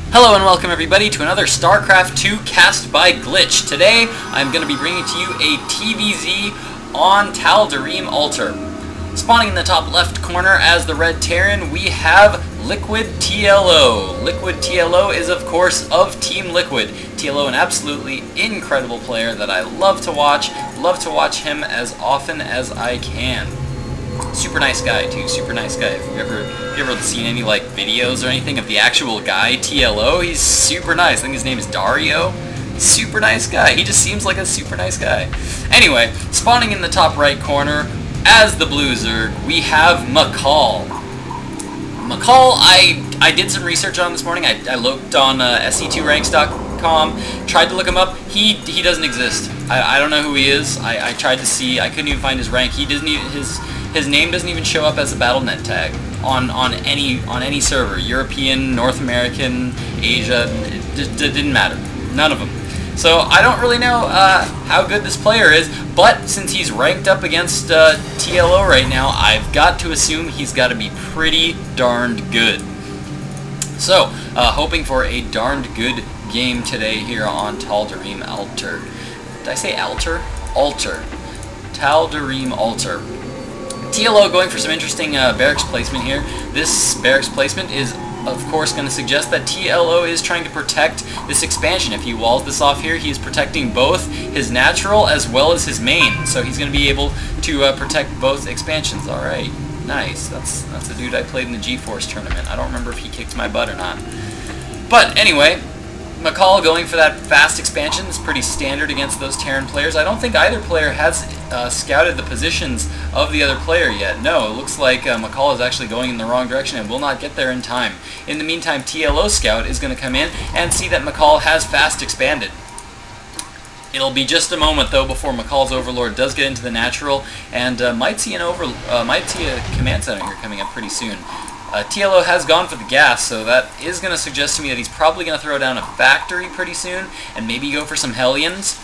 Hello and welcome everybody to another StarCraft 2 cast by Glitch. Today I'm going to be bringing to you a TVZ on Tal'Darim Altar. Spawning in the top left corner as the red Terran, we have LiquidTLO. LiquidTLO is of course of Team Liquid. TLO, an absolutely incredible player that I love to watch him as often as I can. Super nice guy too, super nice guy. If you ever seen any like videos or anything of the actual guy, TLO, he's super nice. I think his name is Dario. Super nice guy. He just seems like a super nice guy. Anyway, spawning in the top right corner as the blue Zerg, we have Makal. Makal, I did some research on this morning. I looked on SC2ranks.com, tried to look him up. He doesn't exist. I don't know who he is. I tried to see. I couldn't even find his rank. He doesn't even his name doesn't even show up as a BattleNet tag on any server. European, North American, Asia, it didn't matter. None of them. So I don't really know how good this player is, but since he's ranked up against TLO right now, I've got to assume he's got to be pretty darned good. So, hoping for a darned good game today here on Tal'Darim Altar. Did I say Altar? Altar. Tal'Darim Altar. TLO going for some interesting barracks placement here. This barracks placement is of course going to suggest that TLO is trying to protect this expansion. If he walls this off here, he is protecting both his natural as well as his main. So he's going to be able to protect both expansions. Alright, nice. That's a dude I played in the GeForce tournament. I don't remember if he kicked my butt or not. But anyway, Makal going for that fast expansion is pretty standard against those Terran players. I don't think either player has scouted the positions of the other player yet. No, it looks like Makal is actually going in the wrong direction and will not get there in time. In the meantime, TLO scout is going to come in and see that Makal has fast expanded. It'll be just a moment though before Makal's Overlord does get into the natural and might see a command center here coming up pretty soon. TLO has gone for the gas, so that is going to suggest to me that he's probably going to throw down a factory pretty soon, and maybe go for some Hellions.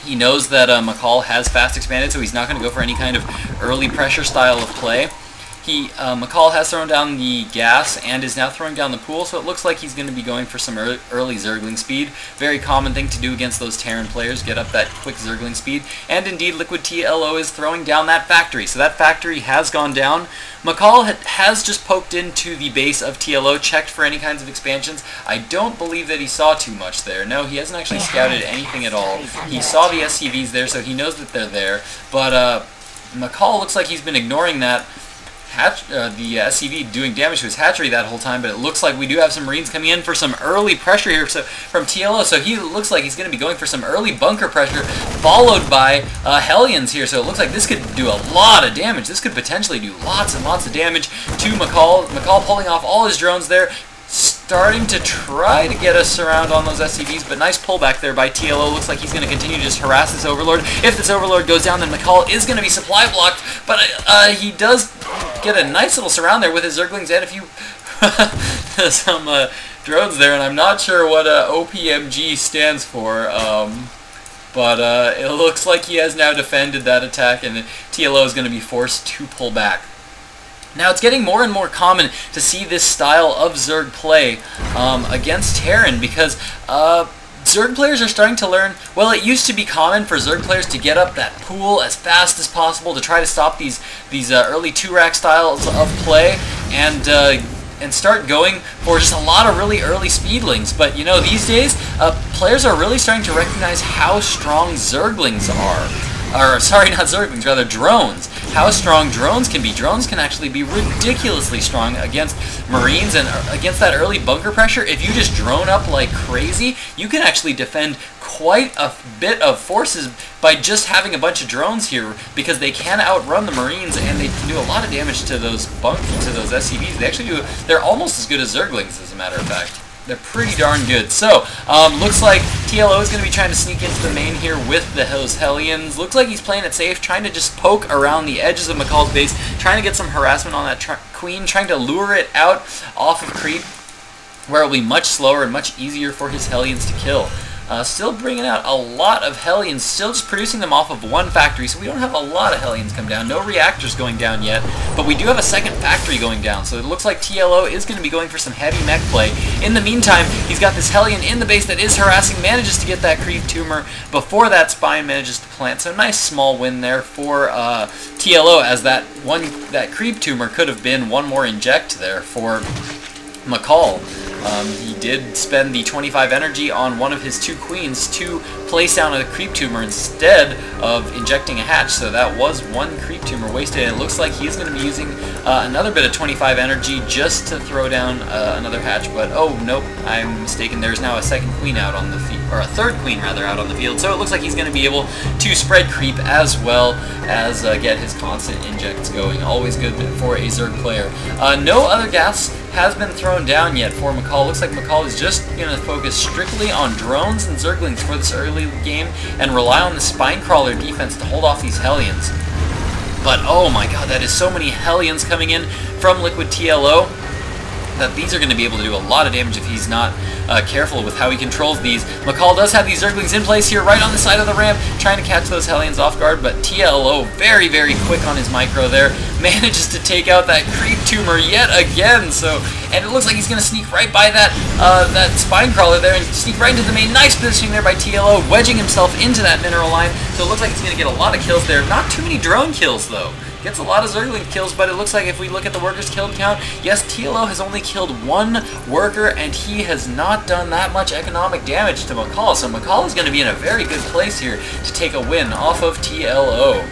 He knows that Makal has fast expanded, so he's not going to go for any kind of early pressure style of play. Makal has thrown down the gas and is now throwing down the pool, so it looks like he's going to be going for some early Zergling speed. Very common thing to do against those Terran players, get up that quick Zergling speed. And indeed, LiquidTLO is throwing down that factory, so that factory has gone down. Makal has just poked into the base of TLO, checked for any kinds of expansions. I don't believe that he saw too much there. No, he hasn't actually scouted anything at all. He saw the SCVs there, so he knows that they're there. But Makal looks like he's been ignoring that. The SCV doing damage to his hatchery that whole time, but it looks like we do have some Marines coming in for some early pressure here from TLO, so he looks like he's going to be going for some early bunker pressure, followed by Hellions here, so it looks like this could do a lot of damage. This could potentially do lots and lots of damage to Makal. Makal pulling off all his drones there, starting to try to get us around on those SCVs, but nice pullback there by TLO. Looks like he's going to continue to just harass this Overlord. If this Overlord goes down, then Makal is going to be supply blocked, but he does get a nice little surround there with his Zerglings and a few some drones there, and I'm not sure what OPMG stands for, but it looks like he has now defended that attack, and TLO is going to be forced to pull back. Now, it's getting more and more common to see this style of Zerg play against Terran because Zerg players are starting to learn, well, it used to be common for Zerg players to get up that pool as fast as possible to try to stop these early 2-rack styles of play and start going for just a lot of really early speedlings. But, you know, these days, players are really starting to recognize how strong Zerglings are. Or, sorry, not Zerglings, rather drones. How strong drones can be. Drones can actually be ridiculously strong against Marines and against that early bunker pressure. If you just drone up like crazy, you can actually defend quite a bit of forces by just having a bunch of drones here, because they can outrun the Marines and they can do a lot of damage to those SCVs. They actually do. They're almost as good as Zerglings, as a matter of fact. They're pretty darn good. So, looks like TLO is going to be trying to sneak into the main here with those Hellions. Looks like he's playing it safe, trying to just poke around the edges of Makal's base, trying to get some harassment on that Queen, trying to lure it out off of creep, where it'll be much slower and much easier for his Hellions to kill. Still bringing out a lot of Hellions, still just producing them off of one factory, so we don't have a lot of Hellions come down. No reactors going down yet, but we do have a second factory going down, so it looks like TLO is going to be going for some heavy mech play. In the meantime, he's got this Hellion in the base that is harassing, manages to get that creep tumor before that Spine manages to plant, so nice small win there for TLO, as that creep tumor could have been one more inject there for Makal. He did spend the 25 energy on one of his 2 queens to place down a creep tumor instead of injecting a hatch, so that was 1 creep tumor wasted, and it looks like he's going to be using another bit of 25 energy just to throw down another hatch, but oh nope, I'm mistaken, there's now a second queen out on the field, or a third queen rather out on the field, so it looks like he's going to be able to spread creep as well as get his constant injects going. Always good for a Zerg player. No other gas has been thrown down yet for Makal. Looks like Makal is just going to focus strictly on drones and Zerglings for this early game and rely on the Spine Crawler defense to hold off these Hellions. But oh my god, that is so many Hellions coming in from LiquidTLO that these are going to be able to do a lot of damage if he's not careful with how he controls these. Makal does have these Zerglings in place here right on the side of the ramp, trying to catch those Hellions off guard, but TLO very, very quick on his micro there, manages to take out that creep tumor yet again, and it looks like he's going to sneak right by that Spine Crawler there and sneak right into the main. Nice positioning there by TLO, wedging himself into that mineral line, so it looks like he's going to get a lot of kills there. Not too many drone kills though. Gets a lot of Zergling kills, but it looks like if we look at the workers killed count, yes, TLO has only killed 1 worker, and he has not done that much economic damage to Makal, so Makal is going to be in a very good place here to take a win off of TLO.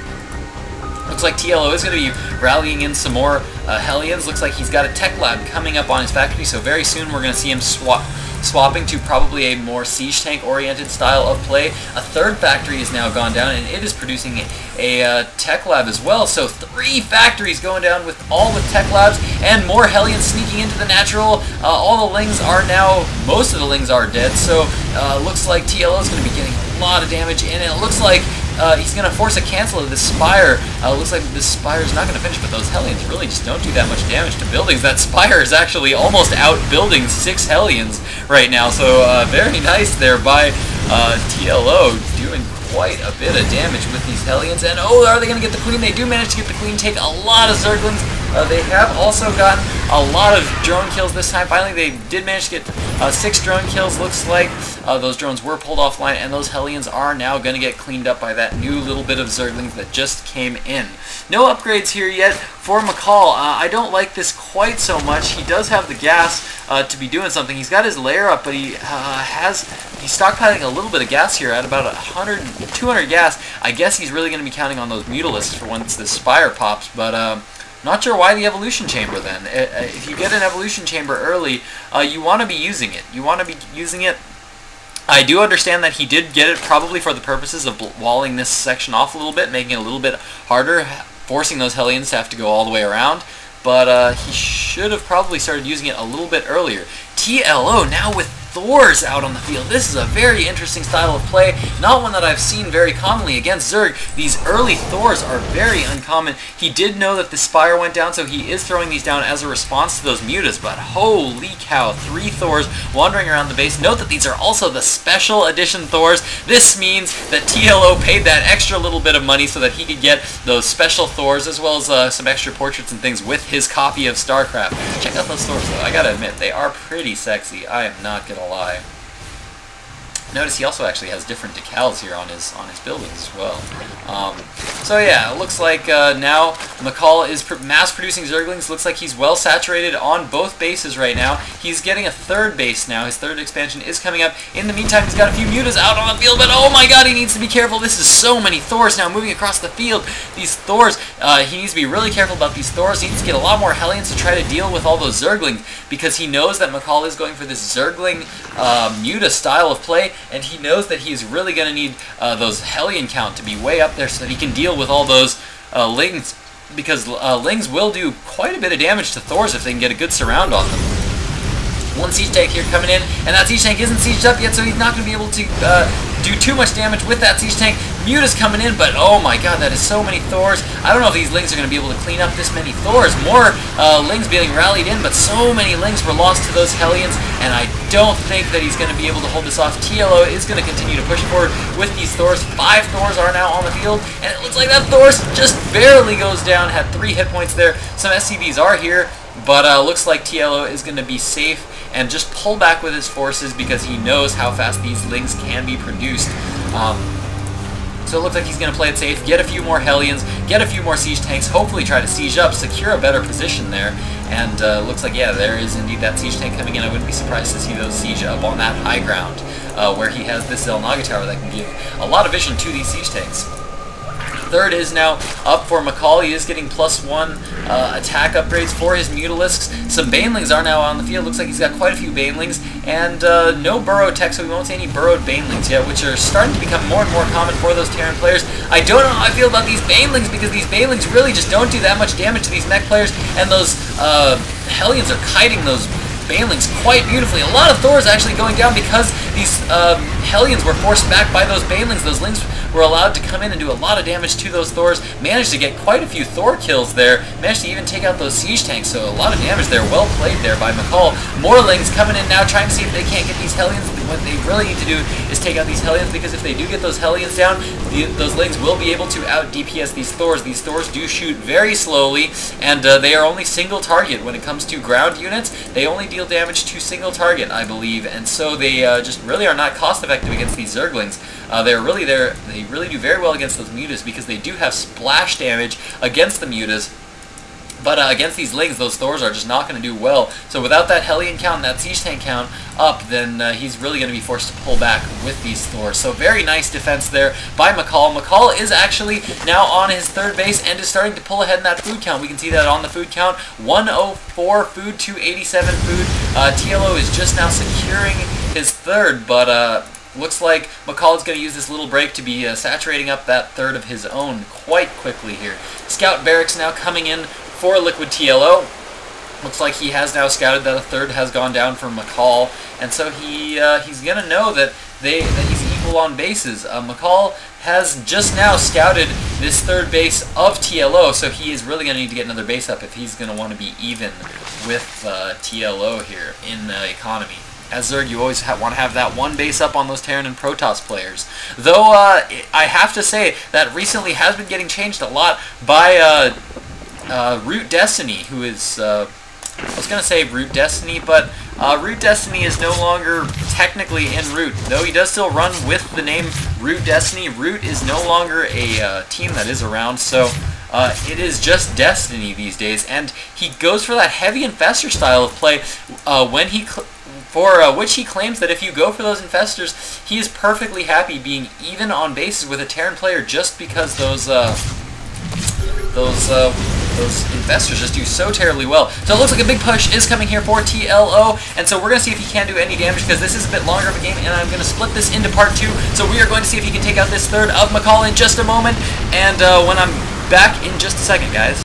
Looks like TLO is going to be rallying in some more Hellions. Looks like he's got a tech lab coming up on his factory, so very soon we're going to see him swapping to probably a more siege tank oriented style of play. A third factory has now gone down, and it is producing a tech lab as well, so 3 factories going down with tech labs, and more Hellions sneaking into the natural. All the Lings are now, most of the Lings are dead, so looks like TLO is going to be getting a lot of damage, and it looks like he's going to force a cancel of this Spire. Looks like this Spire is not going to finish, but those Hellions really just don't do that much damage to buildings. That Spire is actually almost outbuilding 6 Hellions right now, so very nice there by TLO, doing quite a bit of damage with these Hellions. And oh, are they going to get the Queen? They do manage to get the Queen, take a lot of Zerglings. They have also gotten a lot of drone kills this time. Finally, they did manage to get 6 drone kills. Looks like those drones were pulled offline, and those Hellions are now going to get cleaned up by that new little bit of Zerglings that just came in. No upgrades here yet for Makal. I don't like this quite so much. He does have the gas to be doing something. He's got his layer up, but he's stockpiling a little bit of gas here at about 200 gas. I guess he's really going to be counting on those Mutalisks for once this Spire pops, but not sure why the Evolution Chamber then. If you get an Evolution Chamber early, you want to be using it. I do understand that he did get it probably for the purposes of walling this section off a little bit, making it a little bit harder, forcing those Hellions to have to go all the way around, but he should have probably started using it a little bit earlier. TLO now with Thors out on the field. This is a very interesting style of play, not one that I've seen very commonly against Zerg. These early Thors are very uncommon. He did know that the Spire went down, so he is throwing these down as a response to those Mutas, but holy cow, 3 Thors wandering around the base. Note that these are also the special edition Thors. This means that TLO paid that extra little bit of money so that he could get those special Thors, as well as some extra portraits and things with his copy of StarCraft. Check out those Thors though, I gotta admit, they are pretty sexy. I am not gonna lie. Notice he also actually has different decals here on his buildings as well. So yeah, it looks like now Makal is mass producing Zerglings. Looks like he's well saturated on both bases right now. He's getting a third base now. His third expansion is coming up. In the meantime, he's got a few Mutas out on the field, but oh my god, he needs to be careful. This is so many Thors now moving across the field. These Thors, he needs to be really careful about these Thors. He needs to get a lot more Hellions to try to deal with all those Zerglings, because he knows that Makal is going for this Zergling Muta style of play, and he knows that he's really going to need those Hellion count to be way up there so that he can deal with all those Lings, because Lings will do quite a bit of damage to Thors if they can get a good surround on them. One siege tank here coming in, and that siege tank isn't sieged up yet, so he's not going to be able to do too much damage with that siege tank. Mutas coming in, but oh my god, that is so many Thors. I don't know if these Lings are going to be able to clean up this many Thors. More Lings being rallied in, but so many Lings were lost to those Hellions, and I don't think that he's going to be able to hold this off. TLO is going to continue to push forward with these Thors. 5 Thors are now on the field, and it looks like that Thor just barely goes down, had 3 hit points there. Some SCVs are here, but looks like TLO is going to be safe and just pull back with his forces because he knows how fast these Lings can be produced. So it looks like he's going to play it safe, get a few more Hellions, get a few more siege tanks, hopefully try to siege up, secure a better position there. And looks like, yeah, there is indeed that siege tank coming in. I wouldn't be surprised to see those siege up on that high ground where he has this Xel'Naga tower that can give a lot of vision to these siege tanks. Third is now up for Makal. He is getting +1 attack upgrades for his Mutalisks. Some Banelings are now on the field. Looks like he's got quite a few Banelings. And no burrow tech, so we won't see any burrowed Banelings yet, which are starting to become more and more common for those Terran players. I don't know how I feel about these Banelings, because these Banelings really just don't do that much damage to these mech players, and those Hellions are kiting those Banelings quite beautifully. A lot of Thors actually going down because these Hellions were forced back by those Banelings. Those Lings were allowed to come in and do a lot of damage to those Thors. Managed to get quite a few Thor kills there. Managed to even take out those siege tanks, so a lot of damage there. Well played there by Makal. More Lings coming in now, trying to see if they can't get these Hellions. What they really need to do is take out these Hellions, because if they do get those Hellions down, those Lings will be able to out-DPS these Thors. These Thors do shoot very slowly, and they are only single target. When it comes to ground units, they only deal damage to single target, I believe, and so they just really are not cost-effective against these Zerglings. They really do very well against those Mutas, because they do have splash damage against the Mutas. But against these Lings, those Thors are just not going to do well. So without that Hellion count and that Siege Tank count up, then he's really going to be forced to pull back with these Thors. So very nice defense there by Makal. Makal is actually now on his 3rd base and is starting to pull ahead in that food count. We can see that on the food count. 104 food, 287 food. TLO is just now securing his 3rd, but looks like Makal is going to use this little break to be saturating up that 3rd of his own quite quickly here. Scout Barracks now coming in for LiquidTLO. Looks like he has now scouted that a 3rd has gone down for Makal, and so he's going to know that he's equal on bases. Makal has just now scouted this 3rd base of TLO, so he is really going to need to get another base up if he's going to want to be even with TLO here in the economy. As Zerg, you always want to have that 1 base up on those Terran and Protoss players. Though I have to say that recently has been getting changed a lot by Root Destiny, who is, I was going to say Root Destiny, but Root Destiny is no longer technically in Root. Though he does still run with the name Root Destiny, Root is no longer a team that is around, so it is just Destiny these days, and he goes for that heavy infestor style of play which he claims that if you go for those infestors, he is perfectly happy being even on bases with a Terran player, just because those infestors just do so terribly well. So it looks like a big push is coming here for TLO, and so we're going to see if he can do any damage, because this is a bit longer of a game, and I'm going to split this into part 2. So we are going to see if he can take out this 3rd of Makal in just a moment, and when I'm back in just a second, guys.